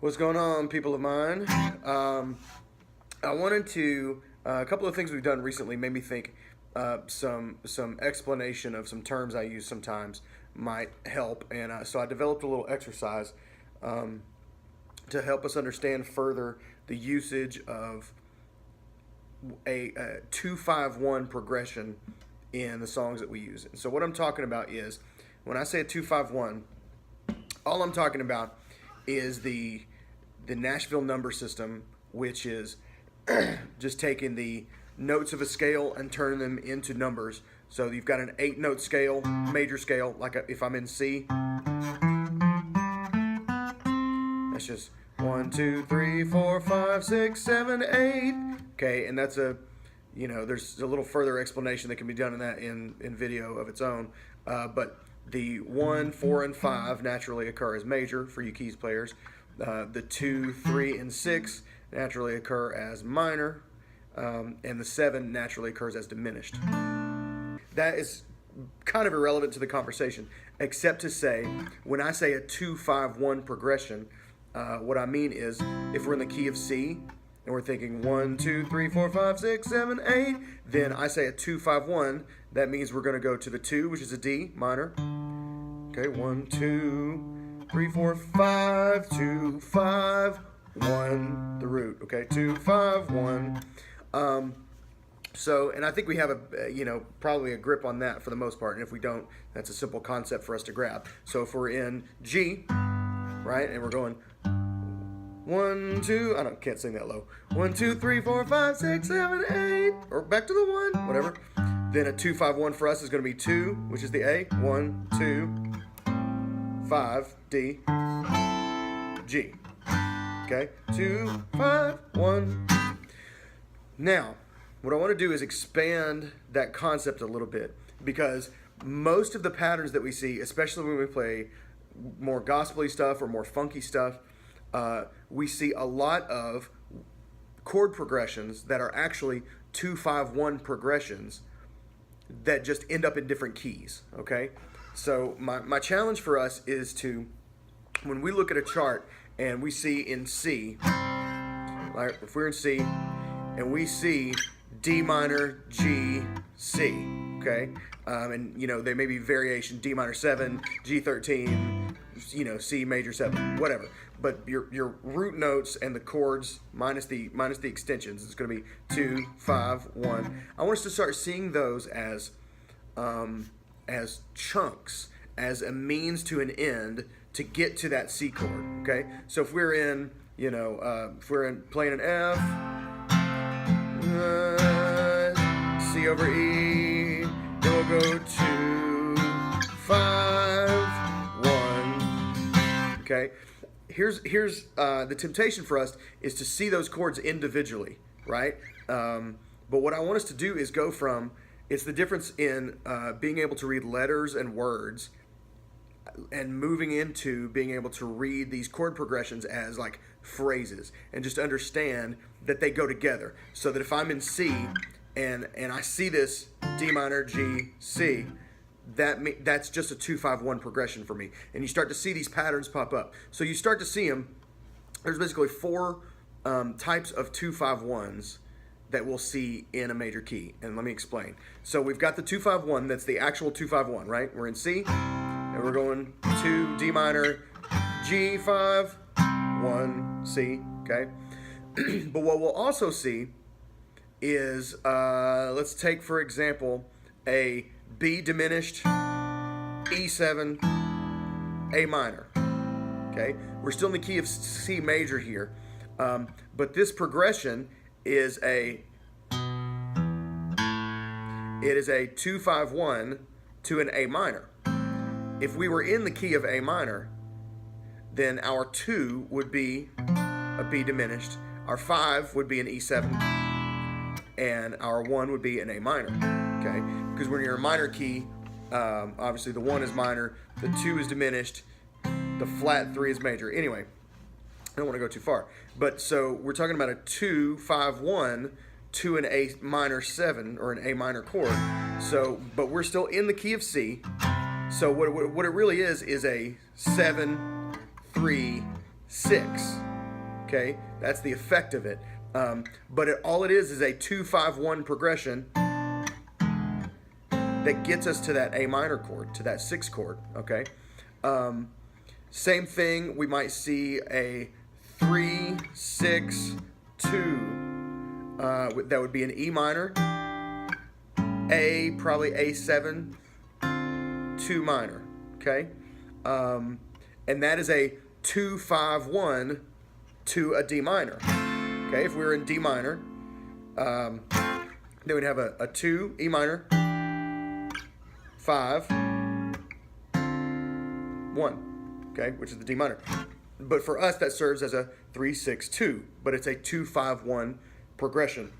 What's going on, people of mine? I wanted to, a couple of things we've done recently made me think some explanation of some terms I use sometimes might help. And so I developed a little exercise to help us understand further the usage of a 2-5-1 progression in the songs that we use. And so what I'm talking about is, when I say a 2-5-1, all I'm talking about is the Nashville number system, which is just taking the notes of a scale and turning them into numbers. So you've got an 8-note scale, major scale, like if I'm in C. That's just 1, 2, 3, 4, 5, 6, 7, 8. Okay, and that's there's a little further explanation that can be done in that in video of its own. But the 1, 4, and 5 naturally occur as major for you keys players. The 2, 3, and 6 naturally occur as minor, and the 7 naturally occurs as diminished. That is kind of irrelevant to the conversation, except to say, when I say a 2-5-1 progression, what I mean is, if we're in the key of C, and we're thinking 1, 2, 3, 4, 5, 6, 7, 8, then I say a 2-5-1, that means we're going to go to the 2, which is a D minor. Okay, 1, 2, 3, 4, 5, 2, 5, 1, the root. Okay, 2, 5, 1. So, and I think we have probably a grip on that for the most part. And if we don't, that's a simple concept for us to grab. So if we're in G, right, and we're going 1, 2, can't sing that low. 1, 2, 3, 4, 5, 6, 7, 8, or back to the 1, whatever. Then a 2-5-1 for us is going to be 2, which is the A. 1, 2, 5, D, G. Okay, 2, 5, 1. Now, what I want to do is expand that concept a little bit, because most of the patterns that we see, especially when we play more gospel-y stuff or more funky stuff, we see a lot of chord progressions that are actually 2-5-1 progressions that just end up in different keys, okay? So my challenge for us is to, when we look at a chart and we see in C, like if we're in C and we see D minor, G, C, okay? And there may be variation, D minor 7, G13, C major 7, whatever. But your root notes and the chords minus the extensions, it's going to be 2, 5, 1. I want us to start seeing those as chunks, as a means to an end to get to that C chord. Okay, so if we're in playing an F, C over E, then we'll go 2, 5, 1. Okay. Here's the temptation for us is to see those chords individually, right? But what I want us to do is go from, it's the difference in being able to read letters and words and moving into being able to read these chord progressions as like phrases and just understand that they go together. So that if I'm in C and I see this D minor, G, C, that's just a 2-5-1 progression for me. And you start to see these patterns pop up. So you start to see them. There's basically 4 types of 2-5-1s that we'll see in a major key. And let me explain. So we've got the 2-5-1, that's the actual 2-5-1, right? We're in C, and we're going 2, D minor, G, 5, 1, C, okay? But what we'll also see is, let's take, for example, a B diminished, E7, A minor. Okay, we're still in the key of C major here, but this progression is a 2-5-1 to an A minor. If we were in the key of A minor, then our 2 would be a B diminished, our 5 would be an E7, and our 1 would be an A minor. Okay, because when you're in a minor key, obviously the 1 is minor, the 2 is diminished, the flat 3 is major. Anyway, I don't want to go too far. But so we're talking about a 2-5-1 to an A minor 7 or an A minor chord. So, but we're still in the key of C. So what it really is a 7, 3, 6. Okay, that's the effect of it. But all it is a 2-5-1 progression that gets us to that A minor chord, to that 6th chord. Okay, same thing. We might see a 3-6-2. That would be an E minor, probably A7, 2 minor. Okay, and that is a 2-5-1 to a D minor. Okay, if we were in D minor, then we'd have a 2 E minor, 5, 1. Okay, which is the D minor. But for us, that serves as a 3-6-2, but it's a 2-5-1 progression.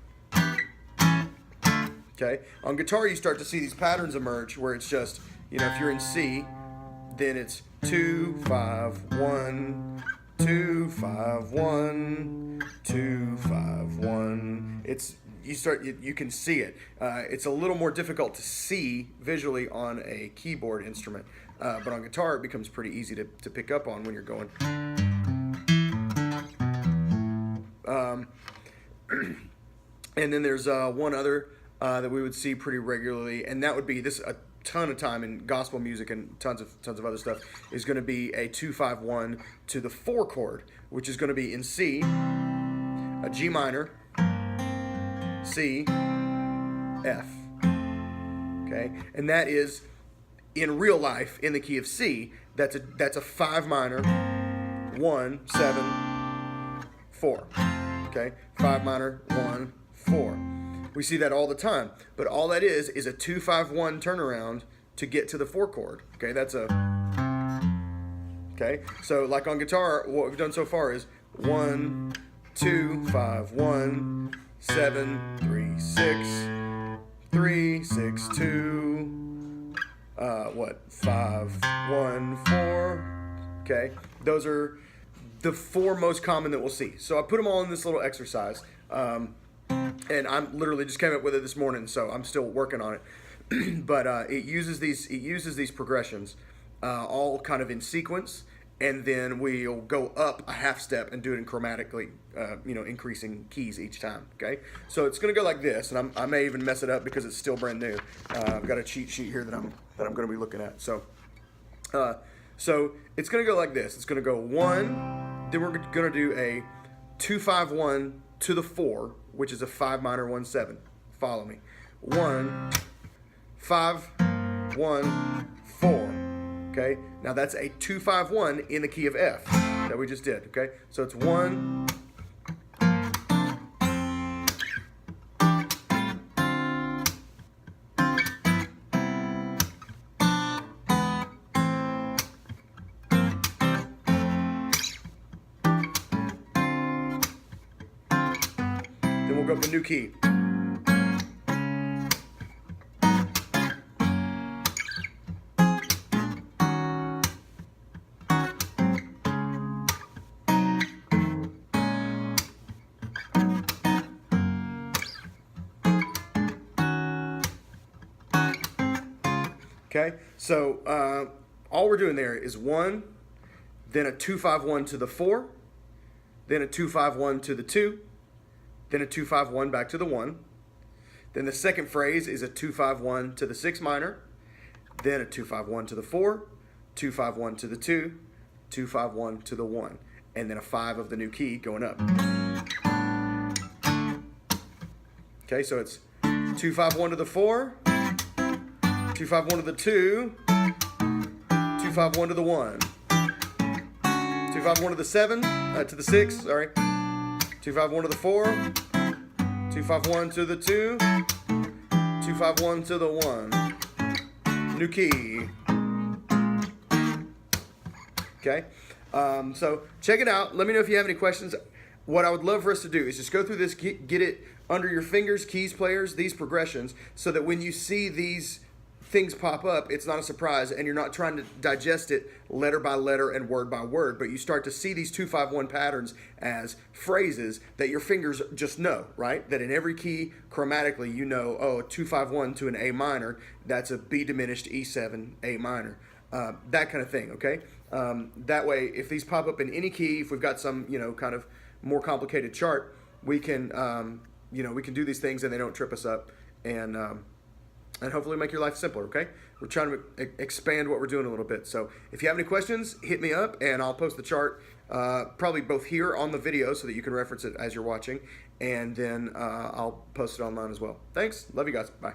Okay, on guitar you start to see these patterns emerge where it's just, if you're in C, then it's 2-5-1, 2-5-1, 2-5-1. You can see it. It's a little more difficult to see visually on a keyboard instrument, but on guitar it becomes pretty easy to pick up on when you're going. And then there's one other that we would see pretty regularly, and that would be this a ton of time in gospel music and tons of other stuff is going to be a 2-5-1 to the 4 chord, which is going to be in C, a G minor, C, F. Okay, and that is in real life in the key of C. That's a 5 minor, 1 7 4. Okay, 5 minor, 1 4. We see that all the time, but all that is a 2-5-1 turnaround to get to the 4 chord. Okay, okay. So like on guitar, what we've done so far is 1 2 5 1 7 3 6 3 6 2 5 1 4. Okay, those are the 4 most common that we'll see. So I put them all in this little exercise. And I'm literally just came up with it this morning, so I'm still working on it. But it uses these progressions, all kind of in sequence, and then we'll go up a half step and do it in chromatically, increasing keys each time. Okay, so it's going to go like this, and I may even mess it up because it's still brand new. I've got a cheat sheet here that I'm going to be looking at. So it's going to go like this. It's going to go 1, then we're going to do a 2-5-1 to the 4, which is a 5 minor 1 7. Follow me. 1 5 1 4. Okay. Now that's a 2-5-1 in the key of F that we just did. Okay. So it's 1. Then we'll go up a new key. Okay, so all we're doing there is 1, then a 2-5-1 to the 4, then a 2-5-1 to the 2, then a 2-5-1 back to the 1. Then the second phrase is a 2-5-1 to the 6 minor, then a 2-5-1 to the 4, 2-5-1 to the 2, 2-5-1 to the 1, and then a 5 of the new key going up. Okay, so it's 2-5-1 to the 4, 2-5-1 to the 2, 2-5-1 to the 1, 2-5-1 to the 7, to the 6, sorry, 2-5-1 to the 4, 2-5-1 to the 2, 2-5-1 to the 1. New key. Okay, so check it out. Let me know if you have any questions. What I would love for us to do is just go through this, get it under your fingers, keys players, these progressions, so that when you see these things pop up, it's not a surprise, and you're not trying to digest it letter by letter and word by word, but you start to see these 2-5-1 patterns as phrases that your fingers just know, right? That in every key chromatically, you know, oh, 2-5-1 to an A minor, that's a B diminished E7 A minor, that kind of thing, okay? That way, if these pop up in any key, if we've got some, kind of more complicated chart, we can, you know, we can do these things and they don't trip us up, and hopefully make your life simpler, okay? We're trying to expand what we're doing a little bit. So if you have any questions, hit me up, and I'll post the chart probably both here on the video so that you can reference it as you're watching, and then I'll post it online as well. Thanks. Love you guys. Bye.